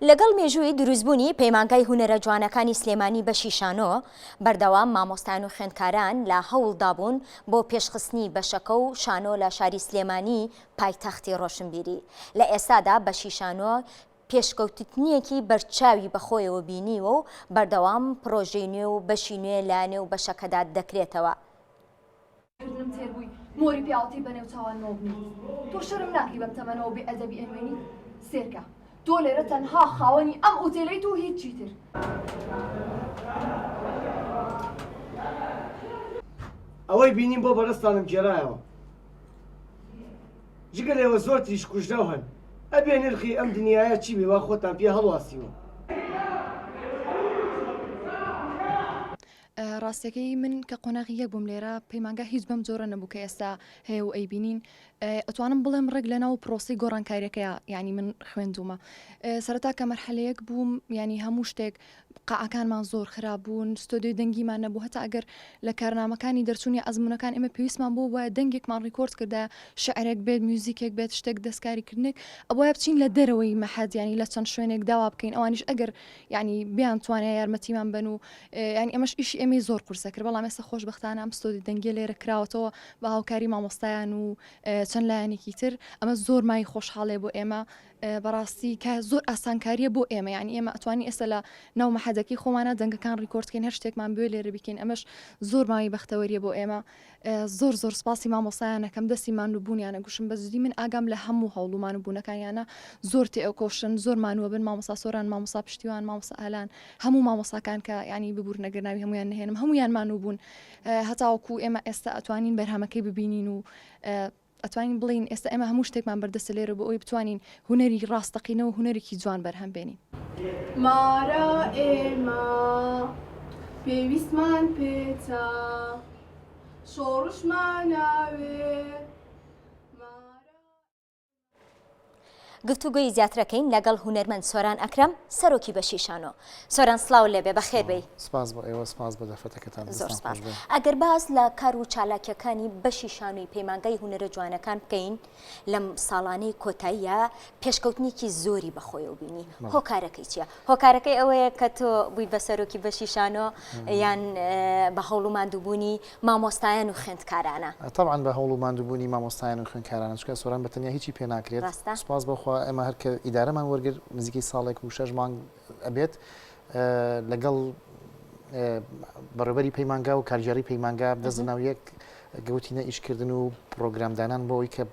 لەگەڵ مێژووی دروستبوونی پەیمانگای هونەرە جوانەکانی سلێمانی بەشی شانۆ بەردەوام مامۆستایان و خوێندکاران لە هەوڵدابوون بۆ پێشخستنی بەشەکە و شانۆ لە شاری سلێمانی پایتەختی ڕۆشنبیری. لە ئێستادا بەشی شانۆ پێشکەوتنیەکی بەرچاوی بەخۆیەوە بینیوە و بەردەوام پرۆژەی نوێ و بەشی نوێ لە نێو بەشەکەدا دەکرێتەوە. مۆری پیاڵەتی بەنێو چاوانەوە بنی تۆ شەرم ناکەی بەم تەمەنەوە بێ ئەدەبی ئەنوێنی سێرکە تۆ لێرە تەنها خاوەنی ئەم ئوتێلەیت و هیچی تر. ئەوەی بینیم بۆ بەڕستانم گێڕایەوە جگە لێوە زۆر تریش کوژدە هەن ئەبێ نرخی ئەم دنیاە چی بێ وا خۆتان پێ هەڵواسیوە. ڕاستەکەی من کە قۆناغی یەک بووم لێرە پەیمانگا هیچ بەم جۆرە نەبوو کە ئێستا هەیە و ئەیبینین. ئەتوانم بڵێم ڕێک لەناو پرۆسی گۆڕانکاریەکەیە ینی من خوێندومە سەرەتا کە مەرحەلەیەک بووم ینی هەموو شتێک قاعەکانمان زۆر خراپ بوون ستۆدیۆی دەنگیمان نەبوو هەتا ئەگەر لە کارنامەکانی دەرچوونی ئەزمونونەکان ئێمە پێویستمان بۆ وایە دەنگێکمان ڕیکۆرد کردا شعرێک بێت میوزیکێک بێت شتێک دەستکاریکردنێک ئەوە بچین لە دەرەوەی مەحەد ینی لە چەند شوێنێک داوا بکەین ئەوانیش ئەگەر ینی بیان توانێت یارمەتیمان بن و ینی ئەمەش ئیشی ئێمەی زۆر قورسە کرد بەڵام ئێستا خۆشبەختانە ئەم ستۆدی دەنگی لێرە کراوەتەوە بە هاوکاری مامۆستایان و چەند لایەنێکی تر ئەمە زۆر مای خۆشحاڵێ بۆ ئێمە بەڕاستی کە زۆر ئاسانکاریە بۆ ئێمە ینی ئێمە ئەتوانی ئێستا لە ناو مەحەدەکەی خۆمانە دەنگەکان ڕیکۆردکەین هەر شتێکمان بێ لێرە بکەین ئەمەش زۆر مای بەختەوەریە بۆ ئێمە زۆر زۆر سپاسی مامۆسایانەکەم دەستیمان و بوونیانە گوشم بە زودی من ئاگام لە هەموو هەوڵومان و بوونەکانیانە زۆر تێئۆکۆشن زۆر مانوە بن مامۆستا سۆران مامۆستا پشتیوان مامۆستا ئالان هەموو مامۆساکان کە ینی ببوور نەگەرناوی هەمویان نهێنم هەمویان مانوو بوون هەتاوەکو ئێمە ئێستا ئەتوانین بەرهەمەکەی ببینین و ئەتوانین بڵین ئێستا ئێمە هەموو شتێکمان بەردەستە لێرە بۆ ئەوی بتوانین هونەری ڕاستەقینەوە هونەرێکی جوان بەرهەم بێنین. مارە ئێمە پێویستمان پێچە شۆڕشمان ناوێ. گفتوگوی زیاترەکەین لەگەڵ هونەرمەند سۆران ئەکرەم سەرۆکی بەشی شانۆ. سۆران سڵاو لێبێ بەخێر بێی. سپاس بۆ ئێوە سپاس بە دەفەتەکەتان زۆر سپاس. ئەگەر باس لە کار و چالاکیەکانی بەشی شانۆی پەیمانگای هونەرە جوانەکان بکەین لەم ساڵانەی کۆتاییە پێشکەوتنێکی زۆری بەخۆیەوە بینی هۆکارەکەی چییە؟ هۆکارەکەی ئەوەیە کە تۆ بووی بە سەرۆکی بەشی شانۆ یان بە هەوڵ و ماندووبوونی مامۆستایان و خوێندکارانە؟ طبعا بە هەوڵ و ماندووبوونی مامۆستایان و خوێندکارانە چونکە سۆران بەتەنیا هیچی پێ ناکرێت. سپاس بەخوا ئێمە هەر کە ئیدارەمان وەرگر نزیکی ساڵێک و 6 مانگ ئەبێت لەگەڵ بەڕێوەبەری پەیمانگا و کارژێڕی پەیمانگا دەستناو یەک گەوتینە ئیشکردن و پرۆگرامدانان بۆ ئەوی کە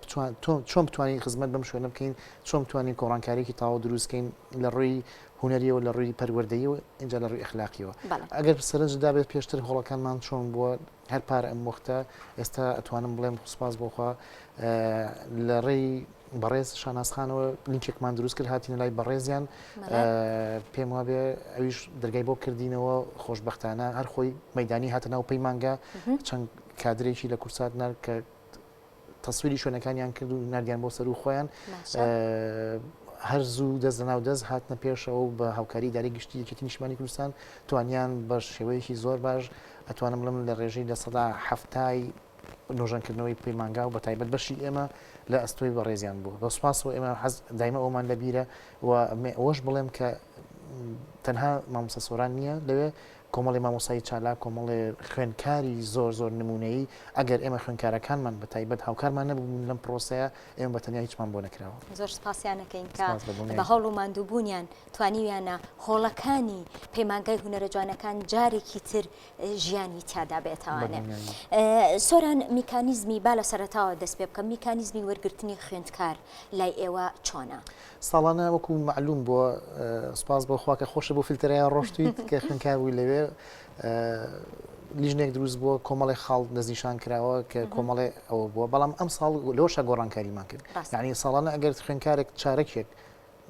چۆن بتوانین خزمەت بەم شوێنە بکەین چۆن بتوانین گۆڕانکاریێکی تاوا دروستکەین لە ڕووی هونەریەوە لە ڕووی پەروەردەییەوە اینجا لە ڕووی ئەخلاقیەوە ئەگەر سەرنجدا بێت پێشتر هۆڵەکانمان چۆن بووە هەر پارە ئەم وەختە ئێستا ئەتوانم بڵێم سوپاس بۆخوا لە ڕێی بەڕێز شاناسخانەوە لینکێکمان دروست کرد هاتینە لای بەڕێزیان پێم وابێ ئەویش دەرگای بۆ کردینەوە خۆشبەختانە هەر خۆی مەیدانی هاتە ناو پەیمانگا چەند کادرێکی لە کورسات نار کە تەسویری شوێنەکانیان کرد و نردیان بۆ سەر و خۆیان هەر زوو دەست لەناو دەست هاتنە پێشەوە بە هاوکاری داری گشتی یەکێتی نیشتمانی کوردستان توانیان بە شێوەیەکی زۆر باش ئەتوانم بڵێم لە ڕێژەی لە سەدا هەفتای نۆژەنکردنەوەی پەیمانگا و بە تایبەت بەشی ئێمە لە ئەستۆی بەڕێزیان بوو بە سوپاسەوە ئێمە دایمە ئەومان لەبیرە و ئەوەش بڵێم کە تەنها مامۆستا سۆران نییە لەوێ کۆمەڵی مامۆسایی چالاک کۆمەڵی خوێندکاری زۆر زۆر نمونەیی ئەگەر ئێمە خوێندکارەکانمان بە تایبەت هاوکارمان نەبوون لەم پرۆسەیە ئێمە بەتەنیا هیچمان بۆ نەکراوە. زۆر سپاسیانەکەین کە بە هەوڵ و ماندووبوونیان توانیویانە هۆڵەکانی پەیمانگای هونەرە جوانەکان جارێکی تر ژیانی تیادا بێتوانێت. سۆران میکانیزمی با لە سەرەتاوە دەست پێ بکەم میکانیزمی وەرگرتنی خوێندکار لای ئێوە چۆنە؟ ساڵانە وەکو معلوم بووە سپاس بۆخوا کە خۆشە بۆ فیلتەرەیان ڕۆشتویت کە خوێندکار بووی لەوێ لیژنێک دروست بووە کۆمەڵی خاڵ دەستنیشان کراوە کە کۆمەڵێ ئەوە بووە بەڵام ئەم ساڵ لەوەشە گۆڕانکاریمان کرد یعنی ساڵانە ئەگەر خوێندکارێک چارەکێک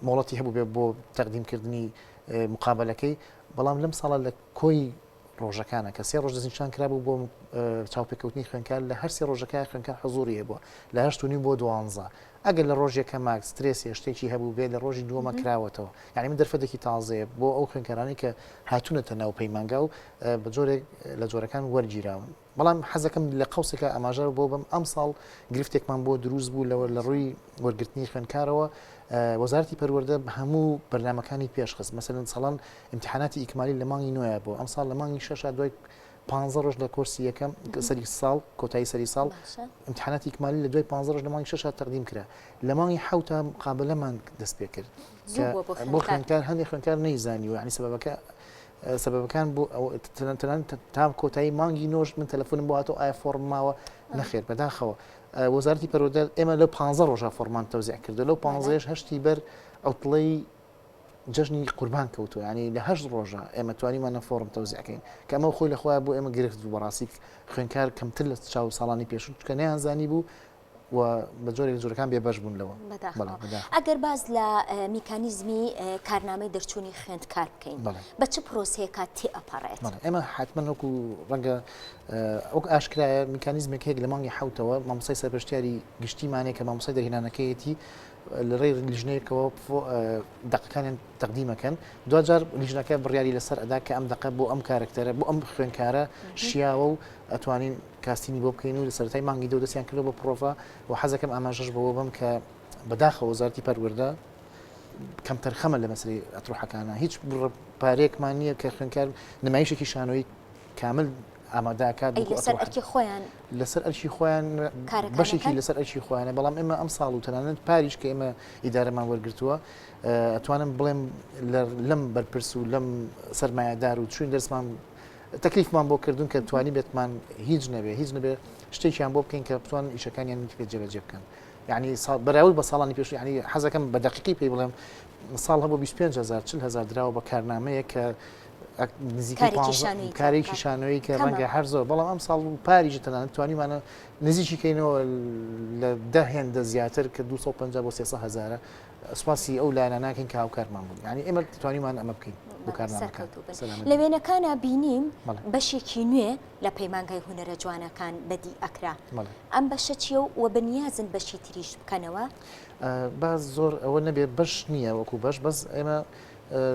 مۆڵەتی هەبوو بێ بۆ تەقدیمکردنی مقابلەکەی بەڵام لەم ساڵە لە کۆی ڕۆژەکانە کە 3 ڕۆژ دەستنیشان کرابوو بۆ چاوپێکەوتنی خوێندکار لە هەر 3 ڕۆژەکە خوێندکار حزوریە بووە لە 8 بۆ 12 ئەگەر لە ڕۆژێکە ماکس سترێسی شتێکی هەبوو بێ لە ڕۆژی دووەمە کراوەتەوە یعنی من دەرفەتێکی تازەیە بۆ ئەو خوێندکارانی کە هاتوونەتە ناو پەیمانگا و بە جۆرێک لە جۆرەکان وەرگیراون بەڵام حەزەکەم لە قەوسێکە ئاماژە بۆ بم ئەم ساڵ گرفتێکمان بۆ دروست بوو لە ڕووی وەرگرتنی خوێندکارەوە وەزارەتی پەروەردە هەموو بەرنامەکانی پێشخست مەسەرەن ساڵان امتحاناتی ئیکمالی لە مانگی نوێە بۆ ئەم ساڵ لە مانگی 6 دوای 15 ڕۆژ لە کۆرسی یەکەم سەری ساڵ کۆتایی سەری ساڵ امتحاناتی ئیکمالی لە دوای 15 ڕۆژ لە مانگی 6 تەقدیم کرا لە مانگی حوتە مقابلەمان دەست پێ کرد بۆ خوێندکار هەندێک خوێندکار نەیزانی و ینی سەبەبەکان بۆ تەنان تا کۆتایی مانگی نۆژ من تەلەفۆنم بۆ هاتۆ ئایا فۆرم ماوە نەخێر بەداخەوە وەزارەتی پەروەردە ئێمە لەو 15 ڕۆژە فۆرمان تەوزیع کردو لەو 15 هەشتی بەر ئەوتڵەی جژنی قوربان کەوتو ینی لە 8 ڕۆژە ئێمە توانیمانە فۆرم تەوزیعکەین کە ئەمە خۆی لەخۆیان بۆ ئێمە گرفت و بەڕاستی خوێنکار کەمتر لە چاو ساڵانی پێشوو کە نەیانزانی بوو و بە جۆرێک جۆرەکان بێبەش بوون لەوە ئەگەر باز لە میکانیزمی کارنامەی دەرچوونی خوێندکار بکەین بە چ پرۆسەیەکە تێ ئەپەڕێت ئێمە حتمما وەکو ڕەنگە ئەو ئاشکرایە میکانیزمێک هەیە لە مانگی حوتەوە مامۆستای سەرپەرشتیاری گشتیمانەیە کە مامۆستای دەرهێنانەکەیەتی لە ڕێی لیژنەیەکەوە دەقەکانیان تەقدیمەکەن دوجار لیژنەکە بڕیاری لەسەر ئەدا کە ئەم دقە بۆ ئەم کارکتەرە بۆ ئەم خوێنکارە شیاوە و ئەتوانین کاستینی بۆ بکەین و لە سەرەتای مانگی دەو دەستیان کردو بە پرۆڤا و حەزەکەم ئاماژەش بەوە بم کە بەداخەوە وەزارەتی پەروەردە کەمتر خەمە لە مەسەلەی ئەتروحەکانە هیچ پارەیەکمان نییە کە خوێنکار نمایشێکی شانۆی کامل ئامادەکات لەسەر ئەرکی خۆیان لەسەر ئەرکی خۆیان بەشێکی لەسەر ئەرکی خۆیانە بەڵام ئێمە ئەم ساڵ و تەنانەت پاریش کە ئێمە ئیدارەمان وەرگرتووە ئەتوانم بڵێم لەم بەرپرس و لەم سەرمایه‌دار و چوین دەرسمان تەکلیفمان بۆ کردوون کە توانی بێتمان هیچ نەبێ شتێکیان بۆ بکەین کە بتوان ئیشەکانیان پێ جێبەجێ بکەن یعنی بەراورد بە ساڵانی پێش ینی حەزەکەم بە دقیقی پێی بڵێم ساڵ هەبوو 25000 40000 دراوە بە کارنامەیە کە کارێکی شانۆیی کە ڕەنگە هەر زۆر بەڵام ئەم ساڵ پاریژە تەنانەت توانیمانە نزیکیکەینەوە لە 10 هێندە زیاتر کە 250 بۆ 300 سوپاسی ئەو لایەنە ناکەین کە هاوکارمان بوون یعنی ئێمە توانیمان ئەمە بکەین بۆ کارنامەکان لە وێنەکانە بینیم بەشێکی نوێ لە پەیمانگای هونەرە جوانەکان بەدی ئەکرا ئەم بەشە چیە و بەنیازن بەشی تریش بکەنەوە باز زۆر ئەوە نەبێ بەش نییە وەکو بەس ئێمە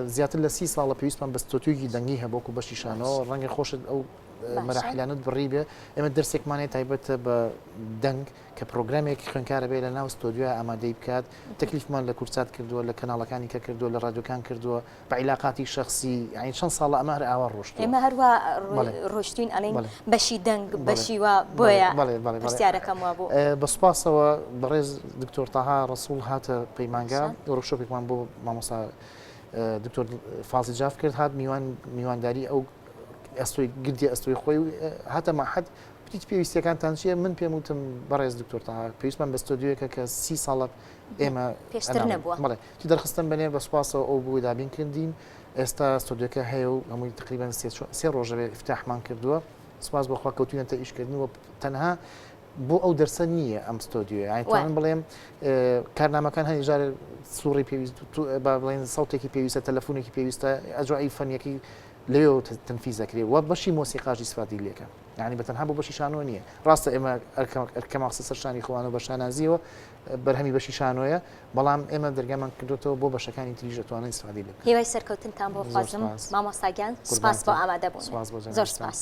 زیاتر لە 30 ساڵە پێویستمان بە ستۆتیۆکی دەنگی هەبووکو بەشی شانەوە ڕەنگە خۆشت ئەو مەراحلانت بڕی بێ ئێمە دەرسێکمانێت تایبەتە بە دەنگ کە پرۆگرامێکی خوێنکارە بێ لە ناو ستۆدیۆ ئامادەی بکات تەکلیفمان لە کورسات کردووە لە کەناڵەکانی کە کردووە لە ڕادیۆکان کردووە بە عیلاقاتی شخصی یعنی چەند ساڵە ئەمە هەر ئاوا ڕۆشت ئێمە هەروە ڕۆشتوین ئەڵێن بەشی دەنگ بەشی وە بۆیە پرسیارەکەم وا بوو بەسپاسەوە بەڕێز دکتۆر تاها ڕەسوڵ هاتە پەیمانگا وەرکشۆپێکمان بۆ مامۆستا دکتۆر فازی جاف کرد هات میوانداری ئەو ئەستۆی گردی ئەستۆی خۆی هاتە ماحەد پێیت پێویستیەکانتان چیە من پێم وتم بەڕێز دکتۆر تاها پێویستمان بە ستۆدیۆیەکە کە 30 ساڵە ئێمە پێشتر نەبووە بەڵێ تی دەرخستن بەنێر بە سوپاسەوە ئەو بووی دابین کردین ئێستا ستۆدیۆکە هەیە و هەمووی تقریبان 3 ڕۆژە بێ افتتاحمان کردووە سوپاس بەخوا کەوتوینەتە ئیشکردنەوە تەنها بۆ ئەو دەرسە نییە ئەم ستۆدیۆ ئایتوان بڵێم کارنامەکان هەنی جارێ سوڕی پێویست بڵێن سەوتێکی پێویستە تەلەفۆنێکی پێویستە ئەجوایی فەنیەکی لێو تەنفیزەکرێ و بەشی مۆسیقاژی سوادی لێکە یعنی بەتەنها بۆ بەشی شانۆ نییە ڕاستە ئێمە ئەرکەماقسە سەرشانی خۆوانە بە شانازیەوە بەرهەمی بەشی شانۆیە بەڵام ئێمە دەرگامان کردوتەوە بۆ بەشەکانی تریژ دەتوانین سوادی لێ هێوای سەرکەوتنتان بۆ خوازم مامۆستاگیان سوپاس بۆ ئامادەبوون زۆر سپاس.